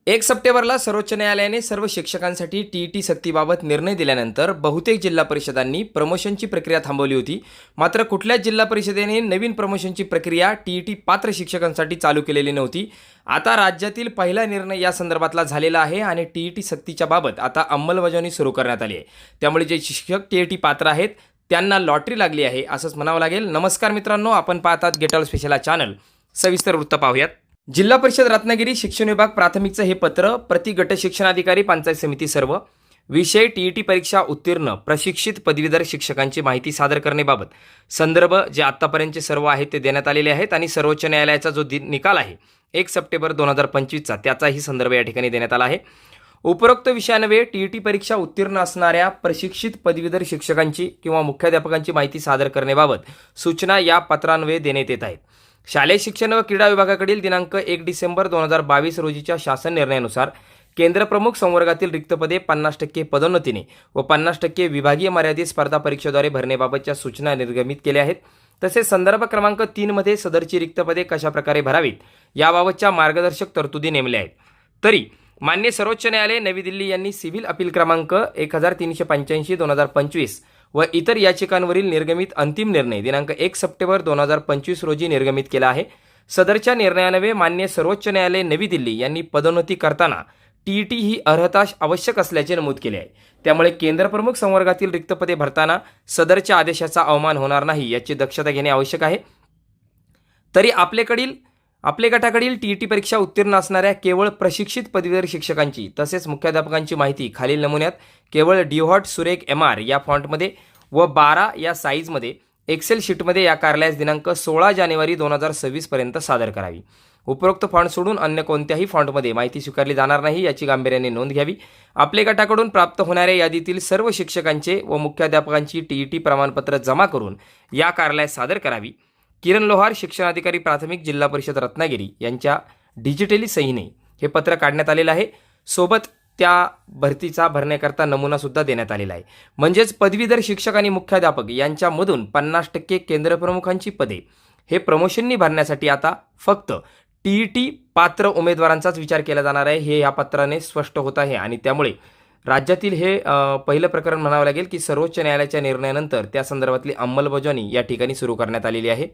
1 सप्टेंबरला सर्वोच्च न्यायालयाने सर्व शिक्षकांसाठी टीईटी सक्तीबाबत निर्णय दिल्यानंतर बहुतेक जिल्हा परिषदांनी प्रमोशनची प्रक्रिया थांबवली होती. मात्र कुठल्याच जिल्हा परिषदेने नवीन प्रमोशनची प्रक्रिया टीईटी पात्र शिक्षकांसाठी चालू केलेली नव्हती. आता राज्यातील पहिला निर्णय या संदर्भातला झालेला आहे आणि टीईटी सक्तीच्या बाबत आता अंमलबजावणी सुरू करण्यात आली आहे. त्यामुळे जे शिक्षक टीईटी पात्र आहेत त्यांना लॉटरी लागली आहे असंच म्हणावं लागेल. नमस्कार मित्रांनो, आपण पाहतात गेट ऑल स्पेशल हा चॅनल. सविस्तर वृत्त पाहूयात. जिल्हा परिषद रत्नागिरी शिक्षण विभाग प्राथमिकचं हे पत्र प्रति गट शिक्षणाधिकारी पंचायत समिती सर्व विषय टीईटी परीक्षा उत्तीर्ण प्रशिक्षित पदवीधर शिक्षकांची माहिती सादर करण्याबाबत संदर्भ जे आत्तापर्यंतचे सर्व आहेत ते देण्यात आलेले आहेत आणि सर्वोच्च न्यायालयाचा जो निकाल आहे 1 सप्टेंबर 2025चा त्याचाही संदर्भ या ठिकाणी देण्यात आला आहे. उपरोक्त विषयान्वये टीईटी परीक्षा उत्तीर्ण असणाऱ्या प्रशिक्षित पदवीधर शिक्षकांची किंवा मुख्याध्यापकांची माहिती सादर करण्याबाबत सूचना या पत्रान्वये देण्यात येत आहेत. शालेय शिक्षण व क्रीडा विभागाकडील दिनांक 1 डिसेंबर 2022 रोजीच्या शासन निर्णयानुसार केंद्रप्रमुख संवर्गातील रिक्त पदे 50% पदोन्नतीने व 50% विभागीय मर्यादित स्पर्धा परीक्षेद्वारे भरण्याबाबतच्या सूचना निर्गमित केल्या आहेत. तसेच संदर्भ क्रमांक 3 मध्ये सदरची रिक्त पदे कशाप्रकारे भरावीत याबाबतच्या मार्गदर्शक तरतुदी नेमल्या आहेत. तरी मान्य सर्वोच्च न्यायालय नवी दिल्ली यांनी सिव्हिल अपील क्रमांक 1385/2025 व इतर याचिकांवरील निर्गमित अंतिम निर्णय दिनांक 1 सप्टेंबर 2025 रोजी निर्गमित केला आहे. सदरच्या निर्णयान्वये मान्य सर्वोच्च न्यायालय नवी दिल्ली यांनी पदोन्नती करताना टीईटी ही अर्हता आवश्यक असल्याचे नमूद केले आहे. त्यामुळे केंद्रप्रमुख संवर्गातील रिक्त पदे भरताना सदरच्या आदेशाचा अवमान होणार नाही याची दक्षता घेणे आवश्यक आहे. तरी आपल्या गटाकडील टीईटी परीक्षा उत्तीर्ण असणाऱ्या केवळ प्रशिक्षित पदवीधर शिक्षकांची तसेच मुख्याध्यापकांची माहिती खालील नमुन्यात केवळ डिहॉट सुरेख MR या फॉन्टमध्ये व 12 या साईजमध्ये एक्सेल शीटमध्ये या कार्यालयास दिनांक 16 जानेवारी 2026 पर्यंत सादर करावी. उपरोक्त फॉन्ट सोडून अन्य कोणत्याही फॉन्टमध्ये माहिती स्वीकारली जाणार नाही याची गांभीर्याने नोंद घ्यावी. आपल्या गटाकडून प्राप्त होणाऱ्या यादीतील सर्व शिक्षकांचे व मुख्याध्यापकांची टीईटी प्रमाणपत्र जमा करून या कार्यालयात सादर करावी. किरण लोहार शिक्षणाधिकारी प्राथमिक जिल्हा परिषद रत्नागिरी यांच्या डिजिटली सहीने हे पत्र काढण्यात आलेलं आहे. सोबत त्या भरतीचा भरण्याकरता नमुना सुद्धा देण्यात आलेला आहे. म्हणजेच पदवीधर शिक्षक आणि मुख्याध्यापक यांच्यामधून 50% केंद्रप्रमुखांची पदे हे प्रमोशननी भरण्यासाठी आता फक्त टीईटी पात्र उमेदवारांचाच विचार केला जाणार आहे हे या पत्राने स्पष्ट होत आहे. आणि त्यामुळे राज्यातील हे पहिलं प्रकरण म्हणावं लागेल की सर्वोच्च न्यायालयाच्या निर्णयानंतर त्या संदर्भातली अंमलबजावणी या ठिकाणी सुरू करण्यात आलेली आहे.